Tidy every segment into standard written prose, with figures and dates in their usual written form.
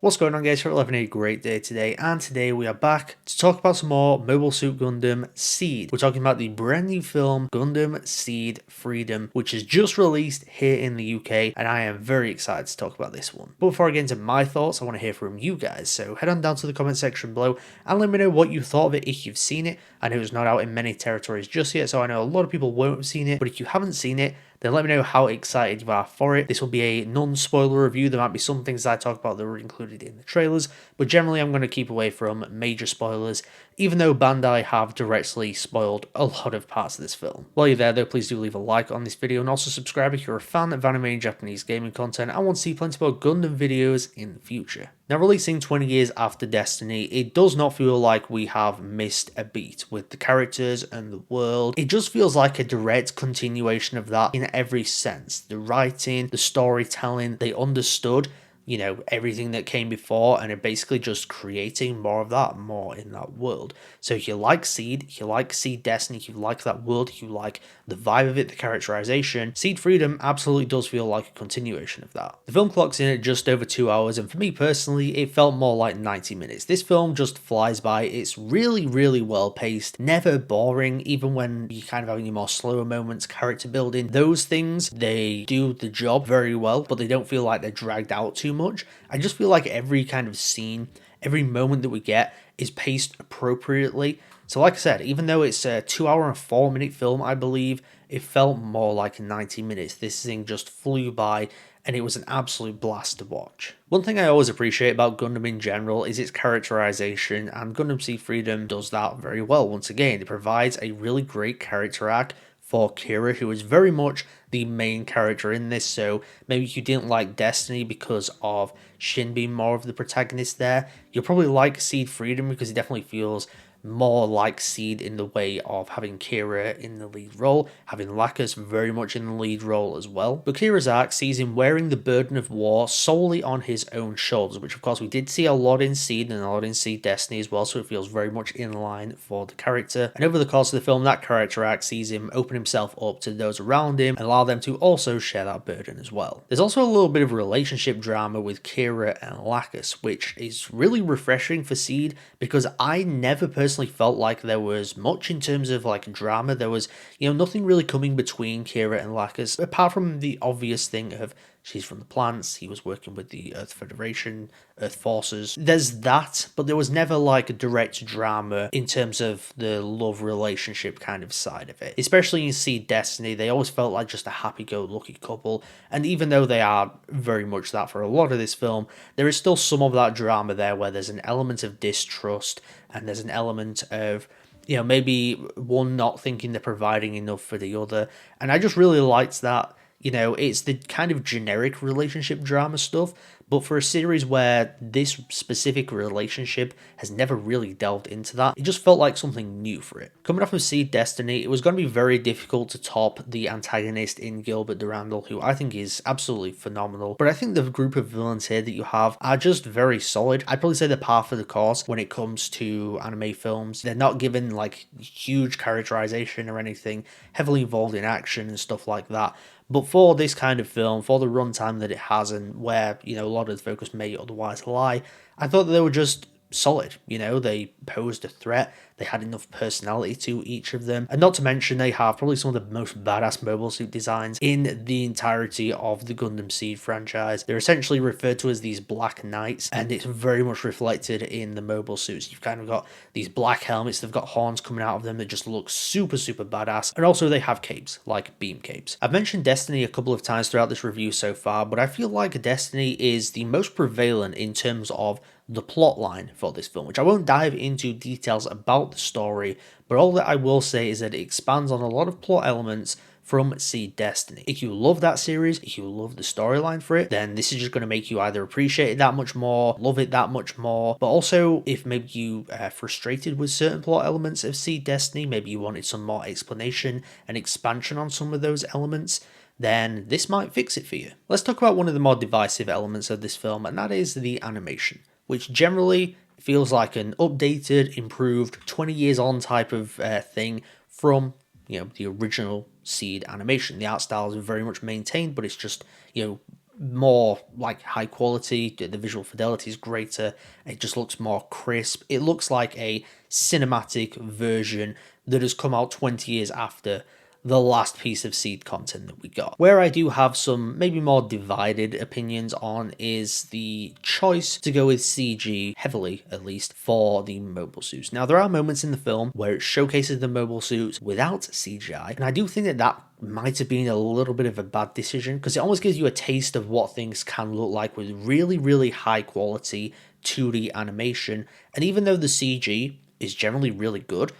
What's going on, guys? Hope you're having a great day today, and today we are back to talk about some more Mobile Suit Gundam SEED. We're talking about the brand new film Gundam SEED Freedom, which is just released here in the UK, and I am very excited to talk about this one. But before I get into my thoughts, I want to hear from you guys, so head on down to the comment section below and let me know what you thought of it if you've seen it. I know it's not out in many territories just yet, so I know a lot of people won't have seen it, but if you haven't seen it, then let me know how excited you are for it. This will be a non-spoiler review. There might be some things I talk about that were included in the trailers, but generally I'm going to keep away from major spoilers, even though Bandai have directly spoiled a lot of parts of this film. While you're there though, please do leave a like on this video and also subscribe if you're a fan of anime and Japanese gaming content and want to see plenty more Gundam videos in the future. Now, releasing 20 years after Destiny, it does not feel like we have missed a beat with the characters and the world. It just feels like a direct continuation of that in every sense. The writing, the storytelling, they understood, you know, everything that came before and are basically just creating more of that, more in that world. So if you like SEED, if you like SEED Destiny, if you like that world, if you like the vibe of it, the characterization, SEED Freedom absolutely does feel like a continuation of that. The film clocks in at just over 2 hours, and for me personally, it felt more like 90 minutes. This film just flies by. It's really, really well paced, never boring, even when you kind of having your more slower moments, character building. Those things, they do the job very well, but they don't feel like they're dragged out too much. I just feel like every kind of scene, every moment that we get is paced appropriately. So like I said, even though it's a 2 hour and 4 minute film, I believe, it felt more like 90 minutes. This thing just flew by and it was an absolute blast to watch. One thing I always appreciate about Gundam in general is its characterization, and Gundam SEED Freedom does that very well. Once again, it provides a really great character arc for Kira, who is very much the main character in this. So maybe you didn't like Destiny because of Shin being more of the protagonist there, you'll probably like SEED Freedom because it definitely feels more like SEED in the way of having Kira in the lead role, having Lacus very much in the lead role as well. But Kira's arc sees him wearing the burden of war solely on his own shoulders, which of course we did see a lot in SEED and a lot in SEED Destiny as well, so it feels very much in line for the character. And over the course of the film, that character arc sees him open himself up to those around him and allow them to also share that burden as well. There's also a little bit of relationship drama with Kira and Lacus, which is really refreshing for SEED because I never personally felt like there was much in terms of like drama. There was, you know, nothing really coming between Kira and Lacus apart from the obvious thing of she's from the plants, he was working with the Earth Federation, Earth Forces. There's that, but there was never like a direct drama in terms of the love relationship kind of side of it. Especially in SEED Destiny, they always felt like just a happy-go-lucky couple, and even though they are very much that for a lot of this film, there is still some of that drama there where there's an element of distrust and there's an element of, you know, maybe one not thinking they're providing enough for the other, and I just really liked that. You know, it's the kind of generic relationship drama stuff, but for a series where this specific relationship has never really delved into that, it just felt like something new for it. Coming off of SEED Destiny, it was going to be very difficult to top the antagonist in Gilbert Durandal, who I think is absolutely phenomenal, but I think the group of villains here that you have are just very solid. I'd probably say they're par for the course when it comes to anime films. They're not given like huge characterization or anything, heavily involved in action and stuff like that. But for this kind of film, for the runtime that it has and where, you know, a lot of the focus may otherwise lie, I thought that they were just solid. You know, they posed a threat, they had enough personality to each of them, and not to mention they have probably some of the most badass mobile suit designs in the entirety of the Gundam SEED franchise. They're essentially referred to as these Black Knights, and it's very much reflected in the mobile suits. You've kind of got these black helmets, they've got horns coming out of them that just look super, super badass, and also they have capes, like beam capes. I've mentioned Destiny a couple of times throughout this review so far, but I feel like Destiny is the most prevalent in terms of the plot line for this film, which I won't dive into details about the story, but all that I will say is that it expands on a lot of plot elements from SEED Destiny. If you love that series, if you love the storyline for it, then this is just going to make you either appreciate it that much more, love it that much more, but also if maybe you are frustrated with certain plot elements of SEED Destiny, maybe you wanted some more explanation and expansion on some of those elements, then this might fix it for you. Let's talk about one of the more divisive elements of this film, and that is the animation, which generally feels like an updated, improved, 20 years on type of thing from, you know, the original SEED animation. The art style is very much maintained, but it's just, you know, more like high quality. The visual fidelity is greater. It just looks more crisp. It looks like a cinematic version that has come out 20 years after the last piece of seed content that we got. Where I do have some maybe more divided opinions on is the choice to go with CG, heavily at least, for the mobile suits. Now, there are moments in the film where it showcases the mobile suits without CGI, and I do think that that might have been a little bit of a bad decision, because it almost gives you a taste of what things can look like with really, really high quality 2D animation. And even though the CG is generally really good,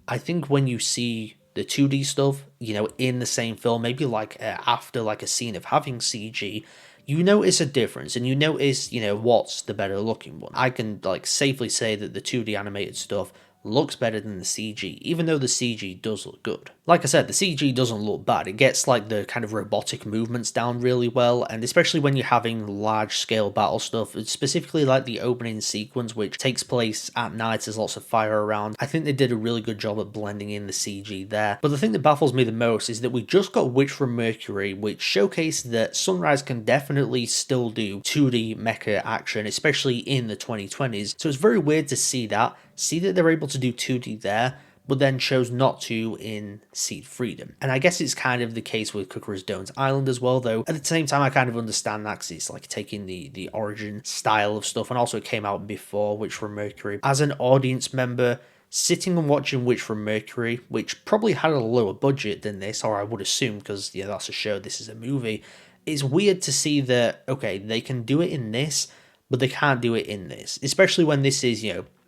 I think when you see the 2D stuff, in the same film, maybe like after like a scene of having CG, you notice a difference, and you notice, what's the better looking one. I can like safely say that the 2D animated stuff looks better than the CG, even though the CG does look good. Like I said, the CG doesn't look bad. It gets like the kind of robotic movements down really well, and especially when you're having large scale battle stuff, specifically like the opening sequence, which takes place at night, there's lots of fire around. I think they did a really good job at blending in the CG there. But the thing that baffles me the most is that we just got Witch from Mercury, which showcased that Sunrise can definitely still do 2D mecha action, especially in the 2020s. So it's very weird to see that they're able to do 2D there, but then chose not to in SEED Freedom. And I guess it's kind of the case with Kukura's Done's Island as well, though at the same time I kind of understand that, because it's like taking the origin style of stuff, and also it came out before Witch from Mercury. As an audience member, sitting and watching Witch from Mercury, which probably had a lower budget than this, or I would assume, because that's a show, this is a movie, it's weird to see that, okay, they can do it in this, but they can't do it in this, especially when this is,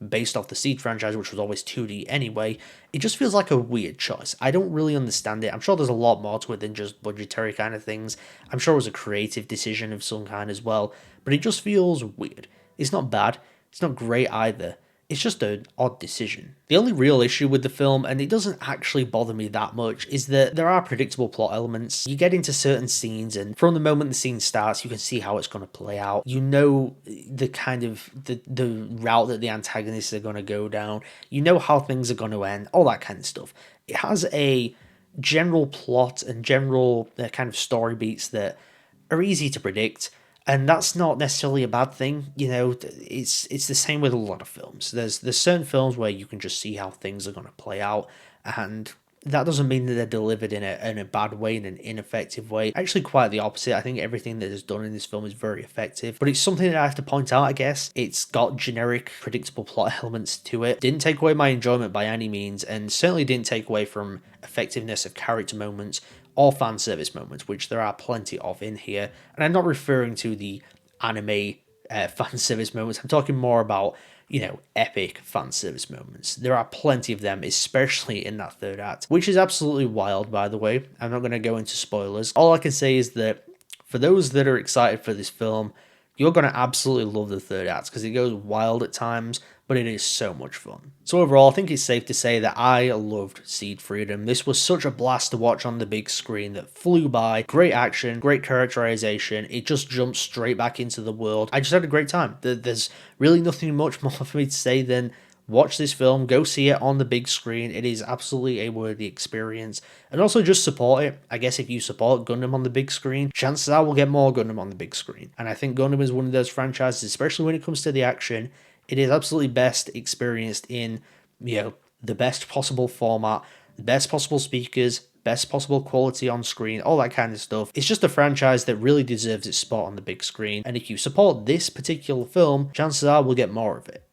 based off the Seed franchise, which was always 2D anyway. It just feels like a weird choice. I don't really understand it. I'm sure there's a lot more to it than just budgetary kind of things. I'm sure it was a creative decision of some kind as well, but it just feels weird. It's not bad. It's not great either. It's just an odd decision. The only real issue with the film, and it doesn't actually bother me that much, is that there are predictable plot elements. You get into certain scenes, and from the moment the scene starts, you can see how it's going to play out. You know the kind of the route that the antagonists are going to go down. You know how things are going to end, all that kind of stuff. It has a general plot and general kind of story beats that are easy to predict. And that's not necessarily a bad thing, it's the same with a lot of films. There's certain films where you can just see how things are going to play out, and that doesn't mean that they're delivered in a bad way, in an ineffective way. Actually, quite the opposite. I think everything that is done in this film is very effective, but it's something that I have to point out, I guess. It's got generic, predictable plot elements to it. Didn't take away my enjoyment by any means, and certainly didn't take away from effectiveness of character moments or fan service moments, which there are plenty of in here. And I'm not referring to the anime fan service moments. I'm talking more about, epic fan service moments. There are plenty of them, especially in that third act, which is absolutely wild, by the way. I'm not going to go into spoilers. All I can say is that for those that are excited for this film, you're going to absolutely love the third act, because it goes wild at times, but it is so much fun. So overall, I think it's safe to say that I loved SEED Freedom. This was such a blast to watch on the big screen that flew by. Great action, great characterization. It just jumped straight back into the world. I just had a great time. There's really nothing much more for me to say than watch this film, go see it on the big screen. It is absolutely a worthy experience. And also just support it. I guess if you support Gundam on the big screen, chances are we'll get more Gundam on the big screen. And I think Gundam is one of those franchises, especially when it comes to the action, it is absolutely best experienced in, the best possible format, the best possible speakers, best possible quality on screen, all that kind of stuff. It's just a franchise that really deserves its spot on the big screen. And if you support this particular film, chances are we'll get more of it.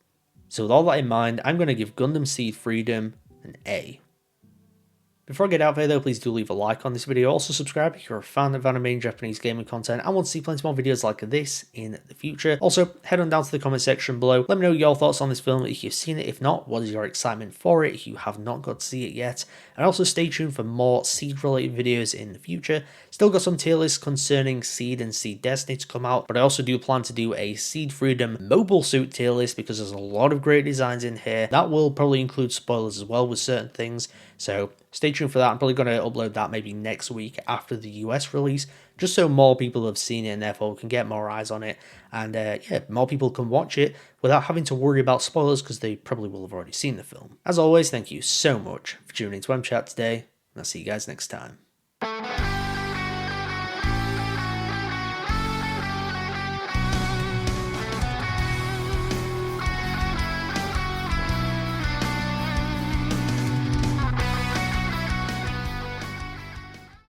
So with all that in mind, I'm going to give Gundam SEED Freedom an A. Before I get out of here though, please do leave a like on this video. Also subscribe if you're a fan of anime and Japanese gaming content and want to see plenty more videos like this in the future. Also, head on down to the comment section below. Let me know your thoughts on this film if you've seen it. If not, what is your excitement for it if you have not got to see it yet. And also stay tuned for more SEED related videos in the future. Still got some tier lists concerning SEED and SEED Destiny to come out, but I also do plan to do a SEED Freedom mobile suit tier list, because there's a lot of great designs in here. That will probably include spoilers as well with certain things. So stay tuned for that. I'm probably going to upload that maybe next week after the US release, just so more people have seen it and therefore can get more eyes on it. And more people can watch it without having to worry about spoilers, because they probably will have already seen the film. As always, thank you so much for tuning into mchat today, and I'll see you guys next time.